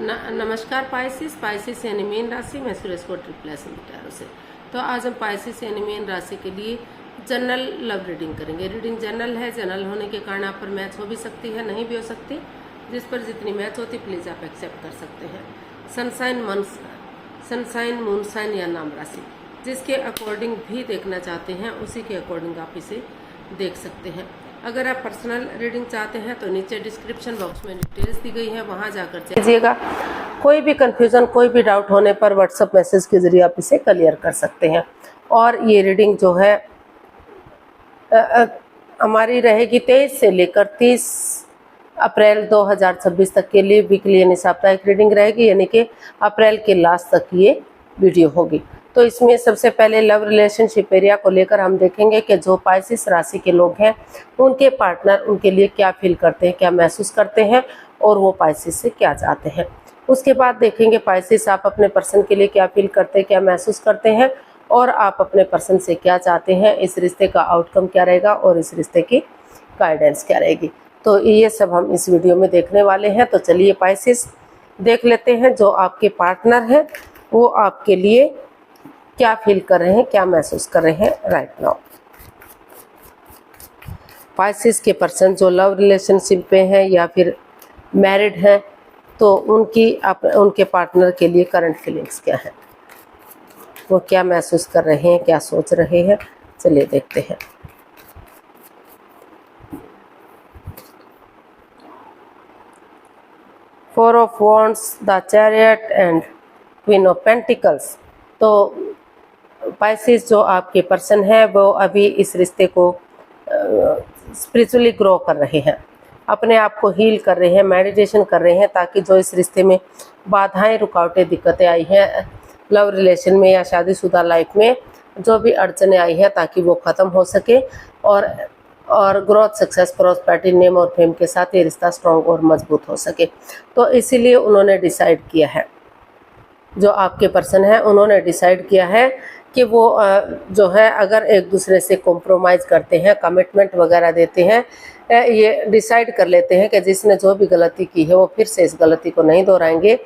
नमस्कार पाइसिस यानी मीन राशि। मैं सुरेश को ट्रिपल से। तो आज हम पाइसिस यानी मीन राशि के लिए जनरल लव रीडिंग करेंगे। रीडिंग जनरल है। जनरल होने के कारण आप पर मैच हो भी सकती है, नहीं भी हो सकती। जिस पर जितनी मैच होती प्लीज आप एक्सेप्ट कर सकते हैं। सनसाइन मूनसाइन या नाम राशि, जिसके अकॉर्डिंग भी देखना चाहते हैं उसी के अकॉर्डिंग आप इसे देख सकते हैं। अगर आप पर्सनल रीडिंग चाहते हैं तो नीचे डिस्क्रिप्शन बॉक्स में डिटेल्स दी गई है, वहां जाकर चेक कीजिएगा। कोई भी कंफ्यूजन, कोई भी डाउट होने पर व्हाट्सएप मैसेज के जरिए आप इसे क्लियर कर सकते हैं। और ये रीडिंग जो है हमारी रहेगी 23 से लेकर 30 अप्रैल 2026 तक के लिए वीकली यानी साप्ताहिक रीडिंग रहेगी, यानी कि अप्रैल के लास्ट तक ये वीडियो होगी। तो इसमें सबसे पहले लव रिलेशनशिप एरिया को लेकर हम देखेंगे कि जो पाइसिस राशि के लोग हैं उनके पार्टनर उनके लिए क्या फील करते हैं, क्या महसूस करते हैं और वो पाइसिस से क्या चाहते हैं। उसके बाद देखेंगे पाइसिस आप अपने पर्सन के लिए क्या फील करते हैं, क्या महसूस करते हैं और आप अपने पर्सन से क्या चाहते हैं। इस रिश्ते का आउटकम क्या रहेगा और इस रिश्ते की गाइडेंस क्या रहेगी। तो ये सब हम इस वीडियो में देखने वाले हैं। तो चलिए पाइसिस देख लेते हैं जो आपके पार्टनर हैं वो आपके लिए क्या फील कर रहे हैं, क्या महसूस कर रहे हैं राइट नाउ। पाइसिस के पर्सन जो लव रिलेशनशिप पे हैं या फिर मैरिड हैं तो उनके पार्टनर के लिए करंट फीलिंग्स क्या है, वो क्या महसूस कर रहे हैं, क्या सोच रहे हैं। चलिए देखते हैं। Four of wands, the chariot and queen of pentacles. तो पाइसिस जो आपके पर्सन है वो अभी इस रिश्ते को स्पिरिचुअली ग्रो कर रहे हैं, अपने आप को हील कर रहे हैं, मेडिटेशन कर रहे हैं, ताकि जो इस रिश्ते में बाधाएं, रुकावटें, दिक्कतें आई हैं लव रिलेशन में या शादीशुदा लाइफ में, जो भी अड़चनें आई हैं ताकि वो ख़त्म हो सके और ग्रोथ, सक्सेस, प्रॉस्पेरिटी, नेम और फेम के साथ ये रिश्ता स्ट्रॉन्ग और मजबूत हो सके। तो इसीलिए उन्होंने डिसाइड किया है, जो आपके पर्सन है उन्होंने डिसाइड किया है कि वो जो है अगर एक दूसरे से कॉम्प्रोमाइज़ करते हैं, कमिटमेंट वगैरह देते हैं, ये डिसाइड कर लेते हैं कि जिसने जो भी गलती की है वो फिर से इस गलती को नहीं दोहराएंगे,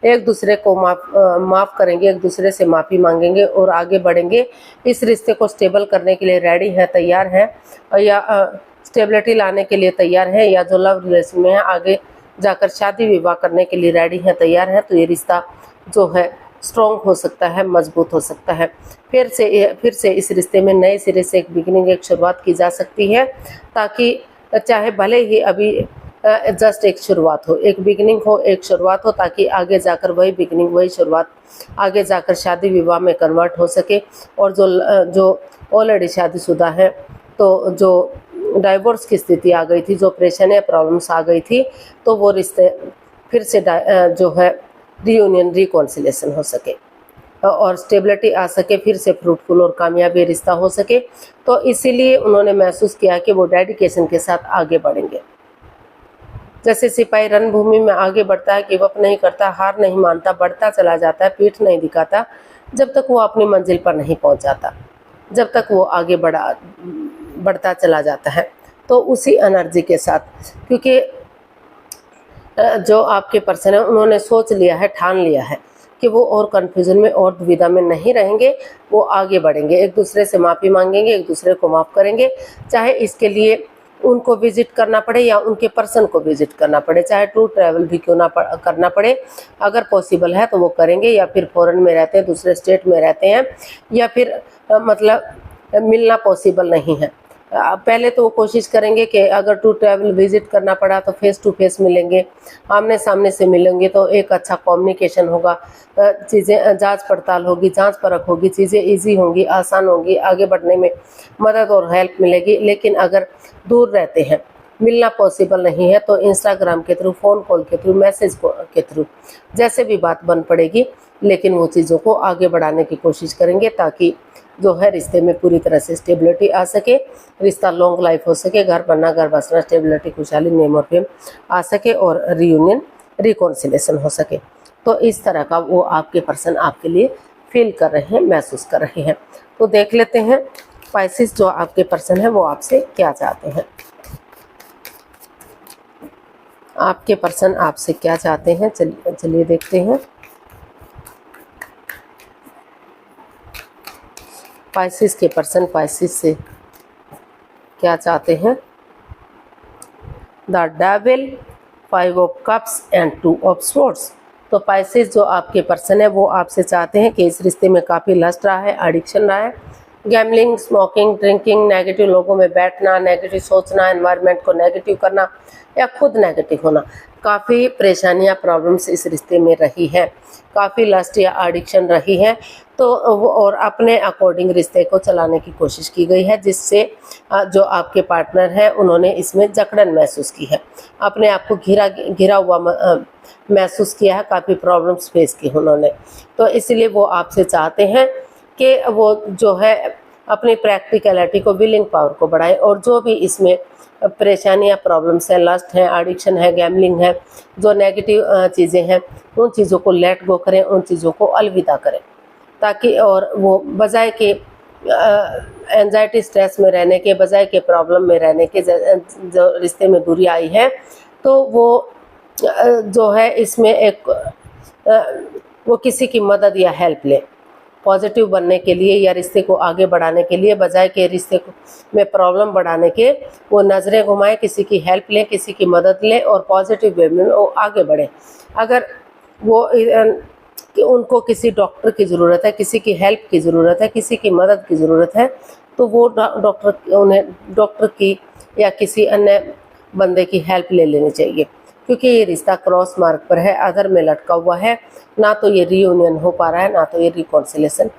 एक दूसरे को माफ़ करेंगे, एक दूसरे से माफ़ी मांगेंगे और आगे बढ़ेंगे। इस रिश्ते को स्टेबल करने के लिए रेडी हैं, तैयार हैं, या स्टेबिलिटी लाने के लिए तैयार हैं, या जो लव रिलेशन में है आगे जाकर शादी विवाह करने के लिए रेडी हैं, तैयार हैं। तो ये रिश्ता जो है स्ट्रॉन्ग हो सकता है, मजबूत हो सकता है। फिर से इस रिश्ते में नए सिरे से एक बिगिनिंग, एक शुरुआत की जा सकती है, ताकि चाहे भले ही अभी जस्ट एक शुरुआत हो, एक बिगिनिंग हो, एक शुरुआत हो, ताकि आगे जाकर वही बिगिनिंग, वही शुरुआत आगे जाकर शादी विवाह में कन्वर्ट हो सके। और जो ऑलरेडी शादीशुदा है तो जो डाइवोर्स की स्थिति आ गई थी, जो परेशानी या प्रॉब्लम्स आ गई थी, तो वो रिश्ते फिर से जो है रियूनियन, रिकॉन्सिलेशन हो सके और स्टेबिलिटी आ सके, फिर से फ्रूटफुल और कामयाबी रिश्ता हो सके। तो इसीलिए उन्होंने महसूस किया कि वो डेडिकेशन के साथ आगे बढ़ेंगे। जैसे सिपाही रणभूमि में आगे बढ़ता है, गिव अप नहीं करता, हार नहीं मानता, बढ़ता चला जाता है, पीठ नहीं दिखाता जब तक वो अपनी मंजिल पर नहीं पहुंच जाता, जब तक वो आगे बढ़ता चला जाता है। तो उसी एनर्जी के साथ, क्योंकि जो आपके पर्सन है उन्होंने सोच लिया है, ठान लिया है कि वो और कन्फ्यूजन में और दुविधा में नहीं रहेंगे, वो आगे बढ़ेंगे, एक दूसरे से माफ़ी मांगेंगे, एक दूसरे को माफ़ करेंगे, चाहे इसके लिए उनको विजिट करना पड़े या उनके पर्सन को विजिट करना पड़े, चाहे टू ट्रैवल भी क्यों ना करना पड़े, अगर पॉसिबल है तो वो करेंगे। या फिर फॉरेन में रहते हैं, दूसरे स्टेट में रहते हैं, या फिर मतलब मिलना पॉसिबल नहीं है, पहले तो वो कोशिश करेंगे कि अगर टू ट्रैवल विजिट करना पड़ा तो फेस टू फेस मिलेंगे, आमने सामने से मिलेंगे, तो एक अच्छा कम्युनिकेशन होगा, चीज़ें जांच पड़ताल होगी, जांच परख होगी, चीज़ें इजी होंगी, आसान होंगी, आगे बढ़ने में मदद और हेल्प मिलेगी। लेकिन अगर दूर रहते हैं, मिलना पॉसिबल नहीं है, तो इंस्टाग्राम के थ्रू, फ़ोन कॉल के थ्रू, मैसेज के थ्रू जैसे भी बात बन पड़ेगी, लेकिन वो चीज़ों को आगे बढ़ाने की कोशिश करेंगे, ताकि जो है रिश्ते में पूरी तरह से स्टेबिलिटी आ सके, रिश्ता लॉन्ग लाइफ हो सके, घर बनना, घर बसना, स्टेबिलिटी, खुशहाली, नेम और फेम आ सके और रियूनियन, रिकॉन्सिलेशन हो सके। तो इस तरह का वो आपके पर्सन आपके लिए फील कर रहे हैं, महसूस कर रहे हैं। तो देख लेते हैं पाइसिस जो आपके पर्सन है वो आपसे क्या चाहते हैं। आपके पर्सन आपसे क्या चाहते हैं, चलिए देखते हैं। पाइसिस के पर्सन पाइसिस से क्या चाहते हैं। The devil, 5 of cups and 2 of swords. तो पाइसिस जो आपके पर्सन है वो आपसे चाहते हैं कि इस रिश्ते में काफ़ी लस्ट रहा है, एडिक्शन रहा है, गैम्बलिंग, स्मोकिंग, ड्रिंकिंग, नेगेटिव लोगों में बैठना, नेगेटिव सोचना, एनवायरनमेंट को नेगेटिव करना या खुद नेगेटिव होना, काफ़ी परेशानियां, प्रॉब्लम्स इस रिश्ते में रही हैं, काफ़ी लस्ट या एडिक्शन रही है। तो वो और अपने अकॉर्डिंग रिश्ते को चलाने की कोशिश की गई है, जिससे जो आपके पार्टनर हैं उन्होंने इसमें जकड़न महसूस की है, अपने आप को घिरा हुआ महसूस किया है, काफ़ी प्रॉब्लम्स फेस की उन्होंने। तो इसलिए वो आपसे चाहते हैं कि वो जो है अपनी प्रैक्टिकलिटी को, विलिंग पावर को बढ़ाए, और जो भी इसमें परेशानियाँ, प्रॉब्लम्स हैं, लस्ट है, एडिक्शन है, गैम्बलिंग है, जो नेगेटिव चीज़ें हैं, उन चीज़ों को लेट गो करें, उन चीज़ों को अलविदा करें, ताकि और वो बजाय के एंजाइटी, स्ट्रेस में रहने के, बजाय के प्रॉब्लम में रहने के, जो रिश्ते में दूरी आई है, तो वो जो है इसमें एक वो किसी की मदद या हेल्प ले, पॉजिटिव बनने के लिए या रिश्ते को आगे बढ़ाने के लिए, बजाय के रिश्ते में प्रॉब्लम बढ़ाने के वो नज़रें घुमाएं, किसी की हेल्प लें, किसी की मदद लें और पॉजिटिव वे में वो आगे बढ़ें। अगर वो कि उनको किसी डॉक्टर की ज़रूरत है, किसी की हेल्प की ज़रूरत है, किसी की मदद की ज़रूरत है, तो वो उन्हें डॉक्टर की या किसी अन्य बंदे की हेल्प ले लेनी चाहिए, क्योंकि ये रिश्ता क्रॉस मार्ग पर है, अधर में लटका हुआ है। ना तो ये रीयूनियन हो पा रहा है, ना तो ये रिकॉन्सिलेशन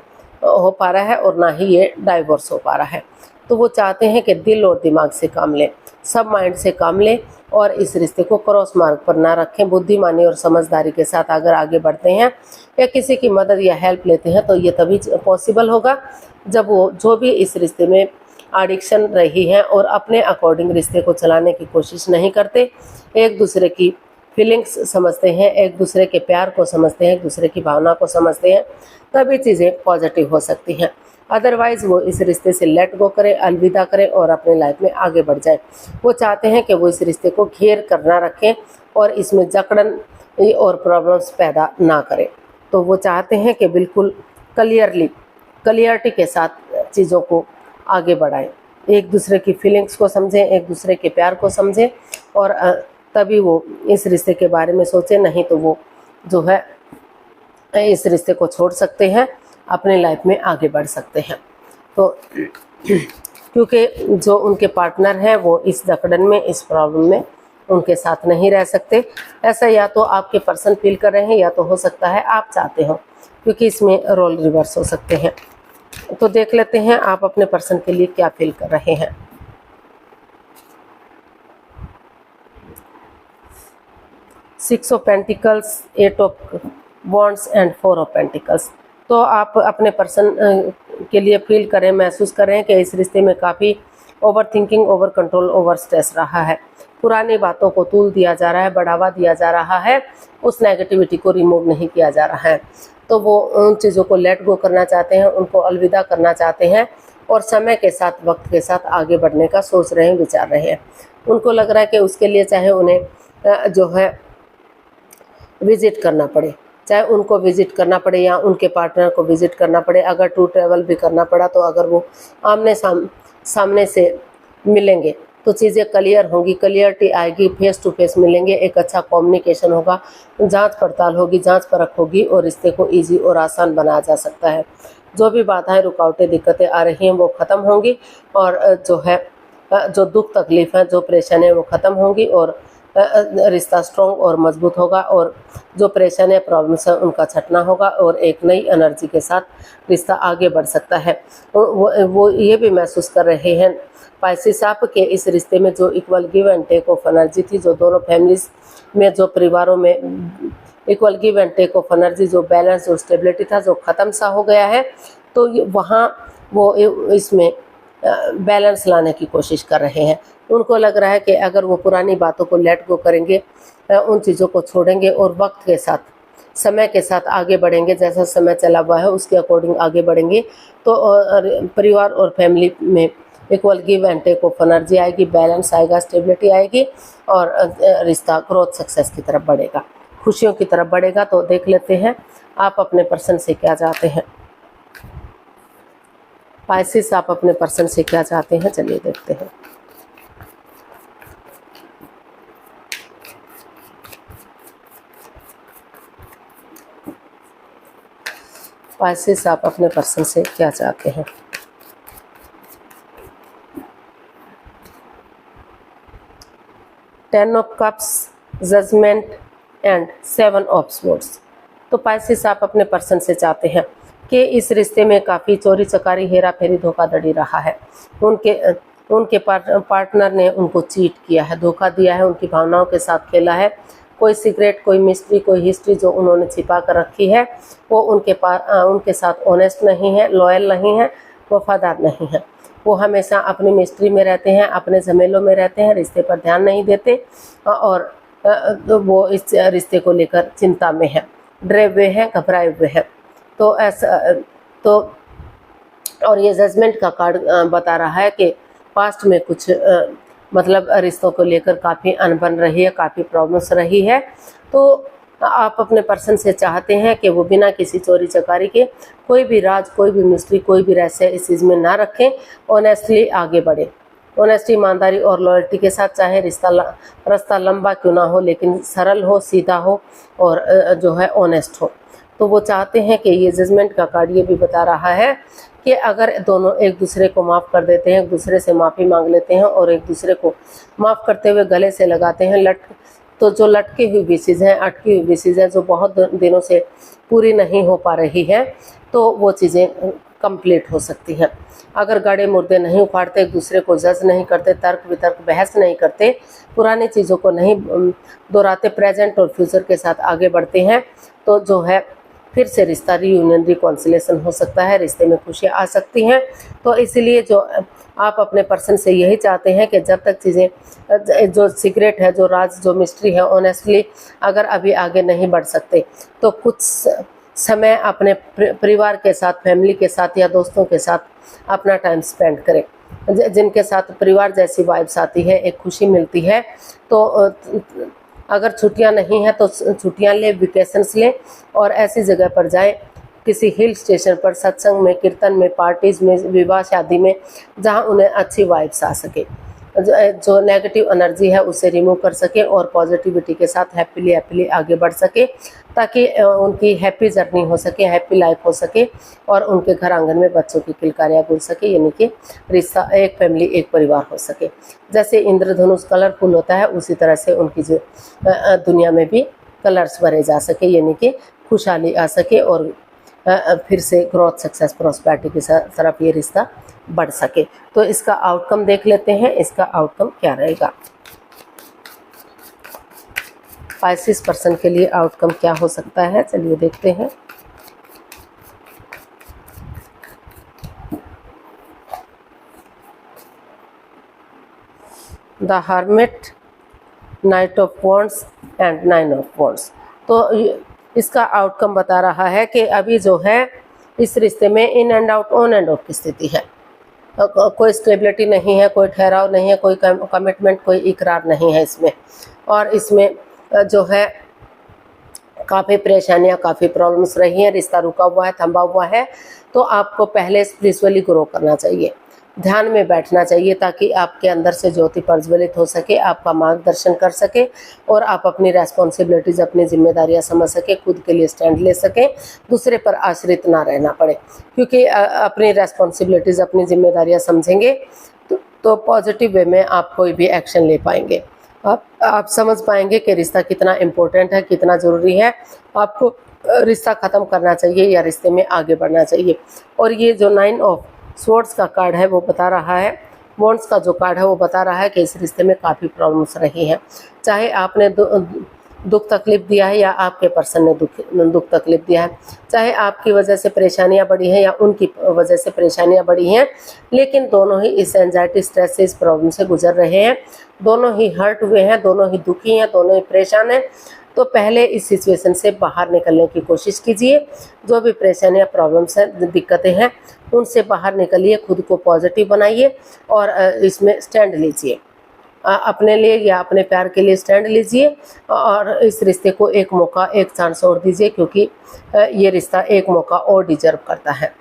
हो पा रहा है, और ना ही ये डाइवोर्स हो पा रहा है। तो वो चाहते हैं कि दिल और दिमाग से काम लें, सब माइंड से काम लें और इस रिश्ते को क्रॉस मार्ग पर ना रखें। बुद्धिमानी और समझदारी के साथ अगर आगे बढ़ते हैं या किसी की मदद या हेल्प लेते हैं, तो ये तभी पॉसिबल होगा जब वो जो भी इस रिश्ते में एडिक्शन रही है और अपने अकॉर्डिंग रिश्ते को चलाने की कोशिश नहीं करते, एक दूसरे की फीलिंग्स समझते हैं, एक दूसरे के प्यार को समझते हैं, एक दूसरे की भावना को समझते हैं, तभी चीज़ें पॉजिटिव हो सकती हैं। अदरवाइज़ वो इस रिश्ते से लेट गो करें, अलविदा करें और अपने लाइफ में आगे बढ़ जाए। वो चाहते हैं कि वो इस रिश्ते को घेर कर ना रखें और इसमें जकड़न और प्रॉब्लम्स पैदा ना करें। तो वो चाहते हैं कि बिल्कुल क्लियरिटी के साथ चीज़ों को आगे बढ़ाएं, एक दूसरे की फीलिंग्स को समझें, एक दूसरे के प्यार को समझें, और तभी वो इस रिश्ते के बारे में सोचें। नहीं तो वो जो है इस रिश्ते को छोड़ सकते हैं, अपने लाइफ में आगे बढ़ सकते हैं। तो क्योंकि जो उनके पार्टनर हैं वो इस जकड़न में, इस प्रॉब्लम में उनके साथ नहीं रह सकते। ऐसा या तो आपके पर्सन फील कर रहे हैं या तो हो सकता है आप चाहते हो, क्योंकि इसमें रोल रिवर्स हो सकते हैं। तो देख लेते हैं आप अपने पर्सन के लिए क्या फील कर रहे हैं। Six of pentacles, 8 of wands and 4 of pentacles. तो आप अपने पर्सन के लिए फील करें, महसूस करें कि इस रिश्ते में काफ़ी over thinking, over control, over stress रहा है। पुरानी बातों को तूल दिया जा रहा है, बढ़ावा दिया जा रहा है, उस नेगेटिविटी को रिमूव नहीं किया जा रहा है। तो वो उन चीज़ों को लेट गो करना चाहते हैं, उनको अलविदा करना चाहते हैं और समय के साथ, वक्त के साथ आगे बढ़ने का सोच रहे हैं, विचार रहे हैं। उनको लग रहा है कि उसके लिए चाहे उन्हें जो है विज़िट करना पड़े, चाहे उनको विज़िट करना पड़े या उनके पार्टनर को विज़िट करना पड़े, अगर टू ट्रैवल भी करना पड़ा तो अगर वो आमने सामने से मिलेंगे तो चीज़ें क्लियर होंगी, क्लियरिटी आएगी, फेस टू फेस मिलेंगे, एक अच्छा कम्युनिकेशन होगा, जांच पड़ताल होगी, जांच परख होगी और रिश्ते को इजी और आसान बनाया जा सकता है। जो भी बाधाएं, रुकावटें, दिक्कतें आ रही हैं वो ख़त्म होंगी और जो दुख तकलीफ है, जो परेशानियाँ वो ख़त्म होंगी और रिश्ता स्ट्रॉन्ग और मजबूत होगा और जो परेशानियाँ, प्रॉब्लम्स हैं उनका छटना होगा और एक नई एनर्जी के साथ रिश्ता आगे बढ़ सकता है। वो ये भी महसूस कर रहे हैं पाइसेस आप के इस रिश्ते में जो equal give and take of energy थी, जो दोनों फैमिलीज में, जो परिवारों में equal give and take of energy, जो बैलेंस, जो स्टेबिलिटी था, जो ख़त्म सा हो गया है, तो वहाँ वो इसमें बैलेंस लाने की कोशिश कर रहे हैं। उनको लग रहा है कि अगर वो पुरानी बातों को लेट गो करेंगे, उन चीज़ों को छोड़ेंगे और वक्त के साथ, समय के साथ आगे बढ़ेंगे, जैसा समय चला हुआ है उसके अकॉर्डिंग आगे बढ़ेंगे, तो परिवार और फैमिली में equal give and take of energy आएगी, बैलेंस आएगा, स्टेबिलिटी आएगी और रिश्ता ग्रोथ सक्सेस की तरफ बढ़ेगा, खुशियों की तरफ बढ़ेगा। तो देख लेते हैं आप अपने पर्सन से क्या चाहते हैं। पाइसेस, आप अपने पर्सन से क्या चाहते हैं, चलिए देखते हैं। पाइसेस, आप अपने पर्सन से क्या चाहते हैं। Ten of cups, judgement and seven of swords. तो पाइसेस, आप अपने पर्सन से चाहते हैं कि इस रिश्ते में काफ़ी चोरी चकारी, हेरा फेरी, धोखाधड़ी रहा है। उनके पार्टनर ने उनको चीट किया है, धोखा दिया है, उनकी भावनाओं के साथ खेला है। कोई सीक्रेट, कोई मिस्ट्री, कोई हिस्ट्री जो उन्होंने छिपा कर रखी है वो उनके साथ ऑनेस्ट नहीं है, लॉयल नहीं है, वफादार नहीं है। वो हमेशा अपनी मिस्ट्री में रहते हैं, अपने झमेलों में रहते हैं, रिश्ते पर ध्यान नहीं देते और वो इस रिश्ते को लेकर चिंता में है, डरे हुए हैं, घबराए हुए हैं। तो ऐसा तो और ये जजमेंट का कार्ड बता रहा है कि पास्ट में कुछ मतलब रिश्तों को लेकर काफ़ी अनबन रही है, काफ़ी प्रॉब्लम्स रही है। तो आप अपने पर्सन से चाहते हैं कि वो बिना किसी चोरी चकारी के कोई भी राज, कोई भी मिस्ट्री, कोई भी रहस्य इस चीज़ में ना रखें, ऑनेस्टली आगे बढ़े, ऑनेस्टी, ईमानदारी और लॉयल्टी के साथ। चाहे रास्ता लंबा क्यों ना हो, लेकिन सरल हो, सीधा हो और जो है ऑनेस्ट हो। तो वो चाहते हैं कि ये जजमेंट का कार्ड ये भी बता रहा है कि अगर दोनों एक दूसरे को माफ़ कर देते हैं, एक दूसरे से माफ़ी मांग लेते हैं और एक दूसरे को माफ़ करते हुए गले से लगाते हैं, तो जो लटकी हुई विशेज़ हैं, अटकी हुई विशेज़ हैं, जो बहुत दिनों से पूरी नहीं हो पा रही है, तो वो चीज़ें कंप्लीट हो सकती हैं। अगर गड़े मुर्दे नहीं उखाड़ते, एक दूसरे को जज नहीं करते, तर्क वितर्क बहस नहीं करते, पुरानी चीज़ों को नहीं दोहराते, प्रेजेंट और फ्यूचर के साथ आगे बढ़ते हैं, तो जो है फिर से रिश्ता रीयूनियन, रिकॉन्सिलेशन हो सकता है, रिश्ते में खुशियाँ आ सकती हैं। तो इसीलिए जो आप अपने पर्सन से यही चाहते हैं कि जब तक चीज़ें जो सीक्रेट है, जो राज, जो मिस्ट्री है, ऑनेस्टली अगर अभी आगे नहीं बढ़ सकते तो कुछ समय अपने परिवार के साथ, फैमिली के साथ या दोस्तों के साथ अपना टाइम स्पेंड करें, जिनके साथ परिवार जैसी वाइब्स आती है, एक खुशी मिलती है। तो अगर छुट्टियां नहीं हैं तो छुट्टियां लें, वेकेशंस लें और ऐसी जगह पर जाएं, किसी हिल स्टेशन पर, सत्संग में, कीर्तन में, पार्टीज़ में, विवाह शादी में, जहां उन्हें अच्छी वाइब्स आ सके, जो नेगेटिव एनर्जी है उसे रिमूव कर सके और पॉजिटिविटी के साथ हैप्पीली आगे बढ़ सके, ताकि उनकी हैप्पी जर्नी हो सके, हैप्पी लाइफ हो सके और उनके घर आंगन में बच्चों की किलकारियाँ गुल सके, यानी कि रिश्ता, एक फैमिली, एक परिवार हो सके। जैसे इंद्रधनुष कलरफुल होता है, उसी तरह से उनकी जो दुनिया में भी कलर्स भरे जा सके, यानी कि खुशहाली आ सके और फिर से ग्रोथ, सक्सेस, प्रॉस्पेरिटी की तरफ ये रिश्ता बढ़ सके। तो इसका आउटकम देख लेते हैं, इसका आउटकम क्या रहेगा। पाइसेस पर्सन के लिए आउटकम क्या हो सकता है, चलिए देखते हैं। The hermit, night of wands and nine of wands. तो इसका आउटकम बता रहा है कि अभी जो है इस रिश्ते में in and out, on end of की स्थिति है, कोई स्टेबिलिटी नहीं है, कोई ठहराव नहीं है, कोई कमिटमेंट, कोई इकरार नहीं है इसमें। और इसमें जो है काफ़ी परेशानियां, काफ़ी प्रॉब्लम्स रही हैं, रिश्ता रुका हुआ है, थंबा हुआ है। तो आपको पहले स्पिरिचुअली ग्रो करना चाहिए, ध्यान में बैठना चाहिए, ताकि आपके अंदर से ज्योति प्रज्वलित हो सके, आपका मार्गदर्शन कर सके और आप अपनी रेस्पॉन्सिबिलिटीज़, अपनी जिम्मेदारियां समझ सके, खुद के लिए स्टैंड ले सके, दूसरे पर आश्रित ना रहना पड़े। क्योंकि अपनी रेस्पॉन्सिबिलिटीज़, अपनी जिम्मेदारियां समझेंगे तो पॉजिटिव वे में आप कोई भी एक्शन ले पाएंगे। आप समझ पाएंगे कि रिश्ता कितना इम्पोर्टेंट है, कितना ज़रूरी है, आपको रिश्ता ख़त्म करना चाहिए या रिश्ते में आगे बढ़ना चाहिए। और ये जो नाइन ऑफ स्वॉर्ड्स का कार्ड है वो बता रहा है, वॉन्ड्स का जो कार्ड है वो बता रहा है कि इस रिश्ते में काफ़ी प्रॉब्लम्स रही हैं। चाहे आपने दुख तकलीफ दिया है या आपके पर्सन ने दुख तकलीफ दिया है, चाहे आपकी वजह से परेशानियां बढ़ी हैं या उनकी वजह से परेशानियां बढ़ी हैं, लेकिन दोनों ही इस एंजाइटी, स्ट्रेस से, इस प्रॉब्लम से गुजर रहे हैं। दोनों ही हर्ट हुए हैं, दोनों ही दुखी हैं, दोनों ही परेशान हैं। तो पहले इस सिचुएशन से बाहर निकलने की कोशिश कीजिए। जो भी परेशानियाँ, प्रॉब्लम्स हैं, दिक्कतें हैं, उनसे बाहर निकलिए, खुद को पॉजिटिव बनाइए और इसमें स्टैंड लीजिए। अपने लिए या अपने प्यार के लिए स्टैंड लीजिए और इस रिश्ते को एक मौका, एक चांस और दीजिए, क्योंकि ये रिश्ता एक मौका और डिजर्व करता है।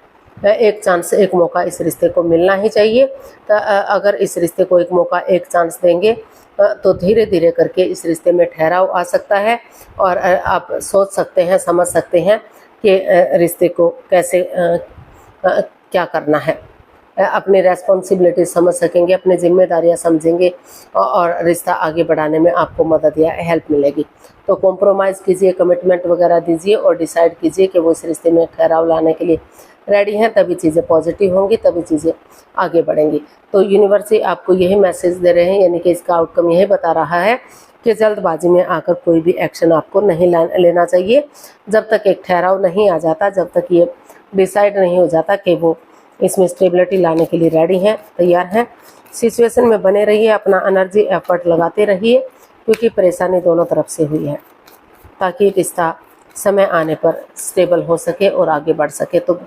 एक चांस, एक मौका इस रिश्ते को मिलना ही चाहिए। तो अगर इस रिश्ते को एक मौका, एक चांस देंगे तो धीरे धीरे करके इस रिश्ते में ठहराव आ सकता है और आप सोच सकते हैं, समझ सकते हैं कि रिश्ते को कैसे क्या करना है। अपनी रेस्पॉन्सिबिलिटी समझ सकेंगे, अपनी जिम्मेदारियां समझेंगे और रिश्ता आगे बढ़ाने में आपको मदद या हेल्प मिलेगी। तो कॉम्प्रोमाइज़ कीजिए, कमिटमेंट वगैरह दीजिए और डिसाइड कीजिए कि वो इस रिश्ते में ठहराव लाने के लिए रेडी हैं, तभी चीज़ें पॉजिटिव होंगी, तभी चीज़ें आगे बढ़ेंगी। तो यूनिवर्स आपको यही मैसेज दे रहे हैं, यानी कि इसका आउटकम यही बता रहा है कि जल्दबाजी में आकर कोई भी एक्शन आपको नहीं लेना चाहिए। जब तक एक ठहराव नहीं आ जाता, जब तक ये डिसाइड नहीं हो जाता कि वो इसमें स्टेबिलिटी लाने के लिए रेडी हैं, तैयार हैं, सिचुएशन में बने रहिए, अपना एनर्जी एफर्ट लगाते रहिए, क्योंकि परेशानी दोनों तरफ से हुई है, ताकि रिश्ता समय आने पर स्टेबल हो सके और आगे बढ़ सके। तो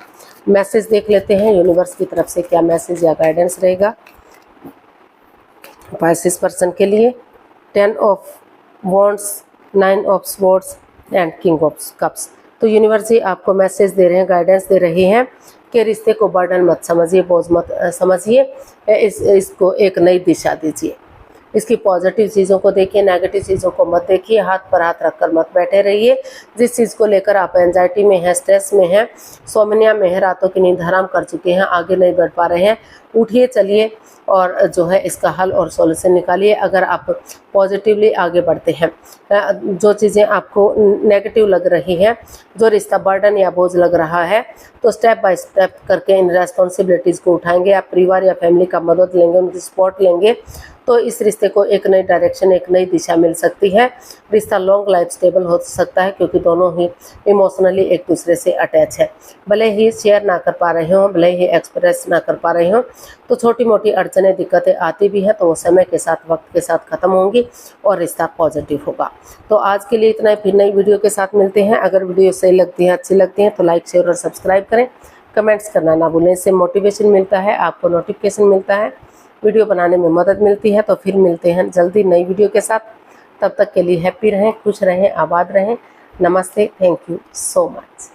मैसेज देख लेते हैं यूनिवर्स की तरफ से क्या मैसेज या गाइडेंस रहेगा पाइसेस पर्सन के लिए। 10 of wands, 9 of swords and king of cups. तो यूनिवर्स जी आपको मैसेज दे रहे हैं, गाइडेंस दे रही हैं कि रिश्ते को बर्डन मत समझिए, बोझ मत समझिए, इसको एक नई दिशा दीजिए। इसकी पॉजिटिव चीज़ों को देखिए, नेगेटिव चीज़ों को मत देखिए, हाथ पर हाथ रखकर मत बैठे रहिए। जिस चीज़ को लेकर आप एंजाइटी में हैं, स्ट्रेस में हैं, सोमनिया में हैं, रातों की नींद हराम कर चुके हैं, आगे नहीं बढ़ पा रहे हैं, उठिए, चलिए और जो है इसका हल और सॉल्यूशन निकालिए। अगर आप पॉजिटिवली आगे बढ़ते हैं, जो चीज़ें आपको नेगेटिव लग रही हैं, जो रिश्ता बर्डन या बोझ लग रहा है, तो स्टेप बाय स्टेप करके इन रेस्पॉन्सिबिलिटीज़ को उठाएंगे। आप परिवार या फैमिली का मदद लेंगे, उनकी सपोर्ट लेंगे, तो इस रिश्ते को एक नई डायरेक्शन, एक नई दिशा मिल सकती है। रिश्ता लॉन्ग लाइफ स्टेबल हो सकता है, क्योंकि दोनों ही इमोशनली एक दूसरे से अटैच है। भले ही शेयर ना कर पा रहे हों, भले ही एक्सप्रेस ना कर पा रहे हों, तो छोटी मोटी अड़चनें, दिक्कतें आती भी हैं, तो वो समय के साथ, वक्त के साथ ख़त्म होंगी और रिश्ता पॉजिटिव होगा। तो आज के लिए इतना ही, फिर नई वीडियो के साथ मिलते हैं। अगर वीडियो सही लगती है, अच्छी लगती है, तो लाइक, शेयर और सब्सक्राइब करें। कमेंट्स करना ना भूलें, इससे मोटिवेशन मिलता है, आपको नोटिफिकेशन मिलता है, वीडियो बनाने में मदद मिलती है। तो फिर मिलते हैं जल्दी नई वीडियो के साथ। तब तक के लिए हैप्पी रहें, खुश रहें, आबाद रहें। नमस्ते, थैंक यू सो मच।